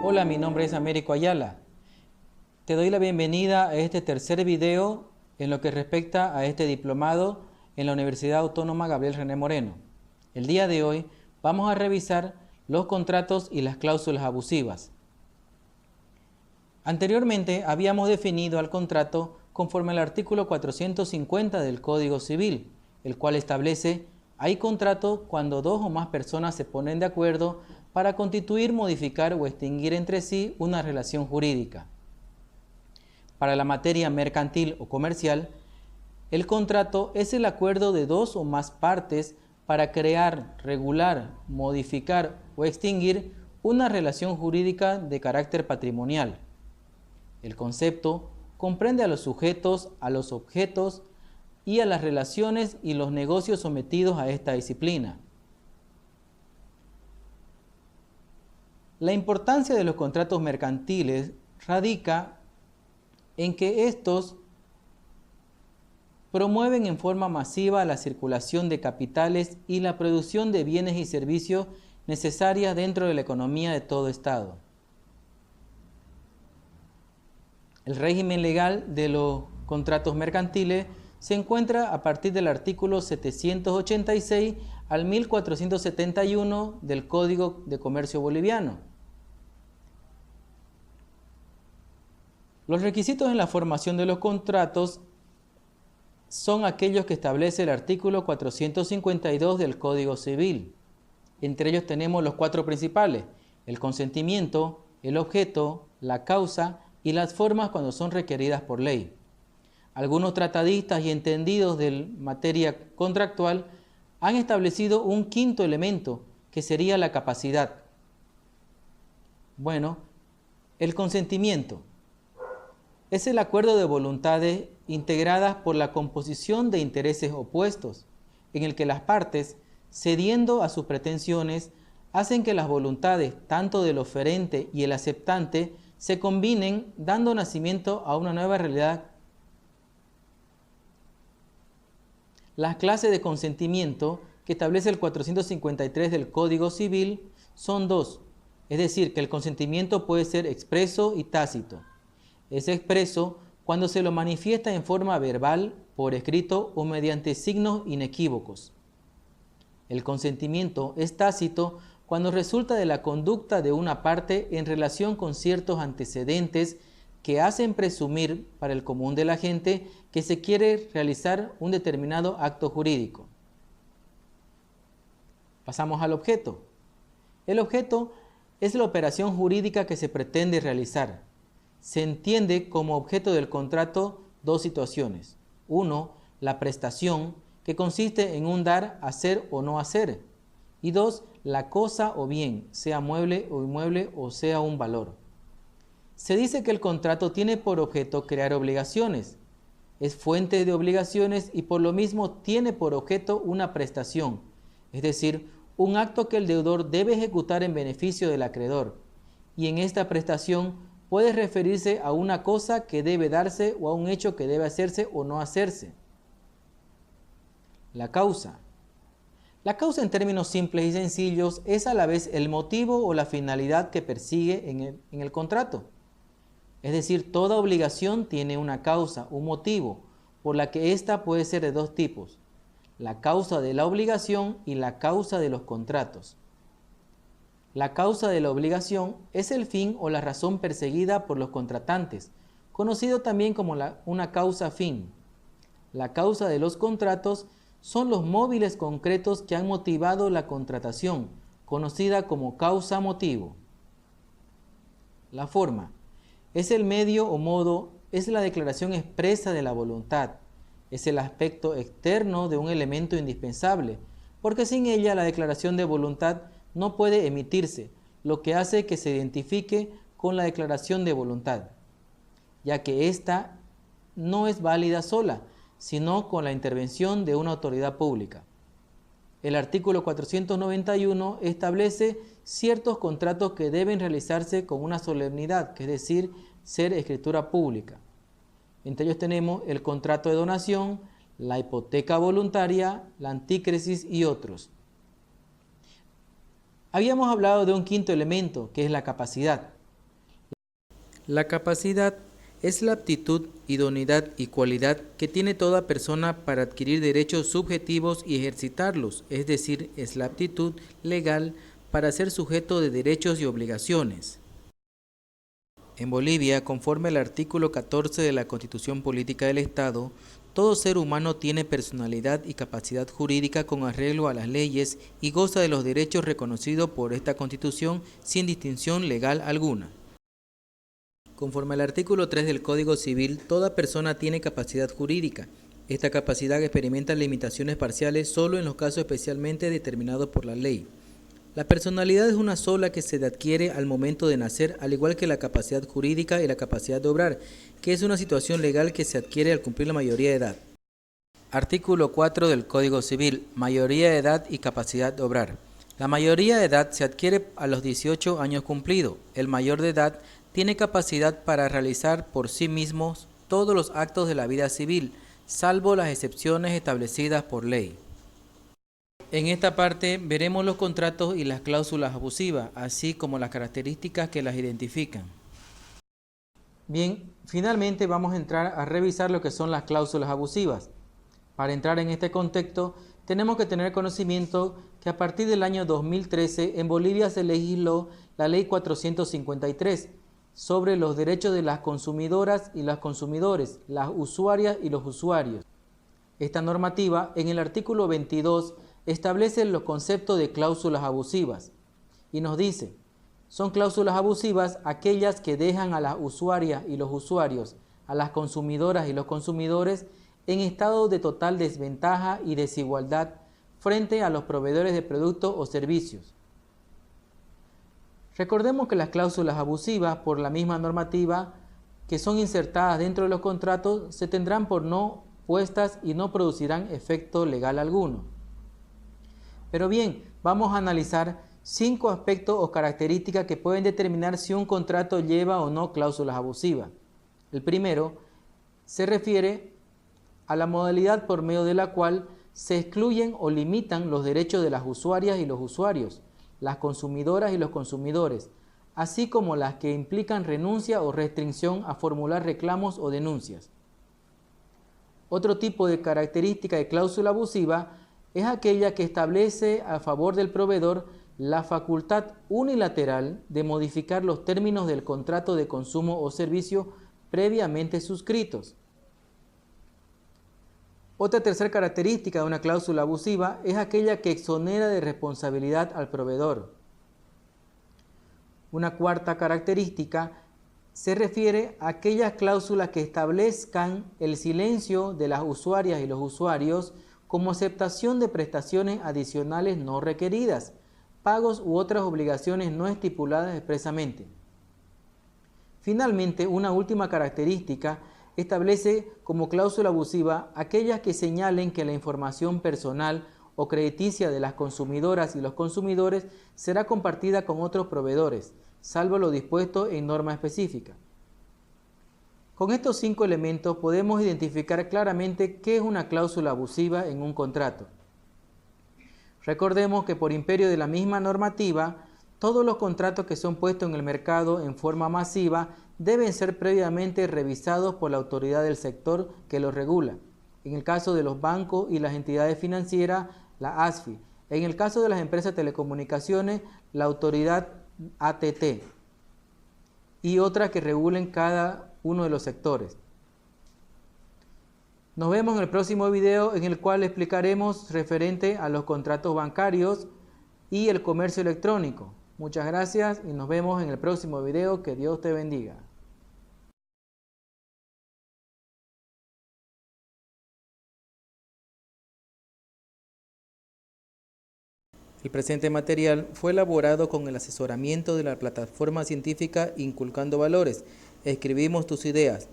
Hola, mi nombre es Américo Ayala. Te doy la bienvenida a este tercer video en lo que respecta a este diplomado en la Universidad Autónoma Gabriel René Moreno. El día de hoy vamos a revisar los contratos y las cláusulas abusivas. Anteriormente habíamos definido al contrato conforme al artículo 450 del Código Civil, el cual establece: hay contrato cuando dos o más personas se ponen de acuerdo para constituir, modificar o extinguir entre sí una relación jurídica. Para la materia mercantil o comercial, el contrato es el acuerdo de dos o más partes para crear, regular, modificar o extinguir una relación jurídica de carácter patrimonial. El concepto comprende a los sujetos, a los objetos y a las relaciones y los negocios sometidos a esta disciplina. La importancia de los contratos mercantiles radica en que estos promueven en forma masiva la circulación de capitales y la producción de bienes y servicios necesarias dentro de la economía de todo Estado. El régimen legal de los contratos mercantiles se encuentra a partir del artículo 786 al 1471 del Código de Comercio Boliviano. Los requisitos en la formación de los contratos son aquellos que establece el artículo 452 del Código Civil. Entre ellos tenemos los cuatro principales: el consentimiento, el objeto, la causa y las formas cuando son requeridas por ley. Algunos tratadistas y entendidos de materia contractual han establecido un quinto elemento, que sería la capacidad. Bueno, el consentimiento es el acuerdo de voluntades integradas por la composición de intereses opuestos, en el que las partes, cediendo a sus pretensiones, hacen que las voluntades tanto del oferente y el aceptante se combinen, dando nacimiento a una nueva realidad. Las clases de consentimiento que establece el 453 del Código Civil son dos, es decir, que el consentimiento puede ser expreso y tácito. Es expreso cuando se lo manifiesta en forma verbal, por escrito o mediante signos inequívocos. El consentimiento es tácito cuando resulta de la conducta de una parte en relación con ciertos antecedentes que hacen presumir para el común de la gente que se quiere realizar un determinado acto jurídico. Pasamos al objeto. El objeto es la operación jurídica que se pretende realizar. Se entiende como objeto del contrato dos situaciones. Uno, la prestación, que consiste en un dar, hacer o no hacer. Y dos, la cosa o bien, sea mueble o inmueble o sea un valor. Se dice que el contrato tiene por objeto crear obligaciones. Es fuente de obligaciones y por lo mismo tiene por objeto una prestación, es decir, un acto que el deudor debe ejecutar en beneficio del acreedor. Y en esta prestación puede referirse a una cosa que debe darse o a un hecho que debe hacerse o no hacerse. La causa. La causa, en términos simples y sencillos, es a la vez el motivo o la finalidad que persigue en el contrato. Es decir, toda obligación tiene una causa, un motivo, por la que ésta puede ser de dos tipos: la causa de la obligación y la causa de los contratos. La causa de la obligación es el fin o la razón perseguida por los contratantes, conocido también como una causa fin. La causa de los contratos son los móviles concretos que han motivado la contratación, conocida como causa motivo. La forma es el medio o modo, es la declaración expresa de la voluntad, es el aspecto externo de un elemento indispensable, porque sin ella la declaración de voluntad no puede emitirse, lo que hace que se identifique con la declaración de voluntad, ya que ésta no es válida sola, sino con la intervención de una autoridad pública. El artículo 491 establece ciertos contratos que deben realizarse con una solemnidad, que es decir, ser escritura pública. Entre ellos tenemos el contrato de donación, la hipoteca voluntaria, la antícresis y otros. Habíamos hablado de un quinto elemento, que es la capacidad. La capacidad es la aptitud, idoneidad y cualidad que tiene toda persona para adquirir derechos subjetivos y ejercitarlos, es decir, es la aptitud legal para ser sujeto de derechos y obligaciones. En Bolivia, conforme al artículo 14 de la Constitución Política del Estado, todo ser humano tiene personalidad y capacidad jurídica con arreglo a las leyes y goza de los derechos reconocidos por esta Constitución sin distinción legal alguna. Conforme al artículo 3 del Código Civil, toda persona tiene capacidad jurídica. Esta capacidad experimenta limitaciones parciales solo en los casos especialmente determinados por la ley. La personalidad es una sola que se adquiere al momento de nacer, al igual que la capacidad jurídica y la capacidad de obrar, que es una situación legal que se adquiere al cumplir la mayoría de edad. Artículo 4 del Código Civil. Mayoría de edad y capacidad de obrar. La mayoría de edad se adquiere a los 18 años cumplidos. El mayor de edad tiene capacidad para realizar por sí mismos todos los actos de la vida civil, salvo las excepciones establecidas por ley. En esta parte veremos los contratos y las cláusulas abusivas, así como las características que las identifican. Bien, finalmente vamos a entrar a revisar lo que son las cláusulas abusivas. Para entrar en este contexto, tenemos que tener conocimiento que a partir del año 2013 en Bolivia se legisló la Ley 453 sobre los derechos de las consumidoras y los consumidores, las usuarias y los usuarios. Esta normativa, en el artículo 22, establece los conceptos de cláusulas abusivas y nos dice: son cláusulas abusivas aquellas que dejan a las usuarias y los usuarios, a las consumidoras y los consumidores en estado de total desventaja y desigualdad frente a los proveedores de productos o servicios. Recordemos que las cláusulas abusivas, por la misma normativa que son insertadas dentro de los contratos, se tendrán por no puestas y no producirán efecto legal alguno. Pero bien, vamos a analizar 5 aspectos o características que pueden determinar si un contrato lleva o no cláusulas abusivas. El primero se refiere a la modalidad por medio de la cual se excluyen o limitan los derechos de las usuarias y los usuarios, las consumidoras y los consumidores, así como las que implican renuncia o restricción a formular reclamos o denuncias. Otro tipo de característica de cláusula abusiva es aquella que establece a favor del proveedor la facultad unilateral de modificar los términos del contrato de consumo o servicio previamente suscritos. Otra tercera característica de una cláusula abusiva es aquella que exonera de responsabilidad al proveedor. Una cuarta característica se refiere a aquellas cláusulas que establezcan el silencio de las usuarias y los usuarios como aceptación de prestaciones adicionales no requeridas, pagos u otras obligaciones no estipuladas expresamente. Finalmente, una última característica establece como cláusula abusiva aquellas que señalen que la información personal o crediticia de las consumidoras y los consumidores será compartida con otros proveedores, salvo lo dispuesto en norma específica. Con estos 5 elementos podemos identificar claramente qué es una cláusula abusiva en un contrato. Recordemos que por imperio de la misma normativa, todos los contratos que son puestos en el mercado en forma masiva deben ser previamente revisados por la autoridad del sector que los regula. En el caso de los bancos y las entidades financieras, la ASFI. En el caso de las empresas de telecomunicaciones, la autoridad ATT. Y otras que regulen cada uno de los sectores. Nos vemos en el próximo video, en el cual explicaremos referente a los contratos bancarios y el comercio electrónico. Muchas gracias y nos vemos en el próximo video. Que Dios te bendiga. El presente material fue elaborado con el asesoramiento de la plataforma científica Inculcando Valores. Escribimos tus ideas.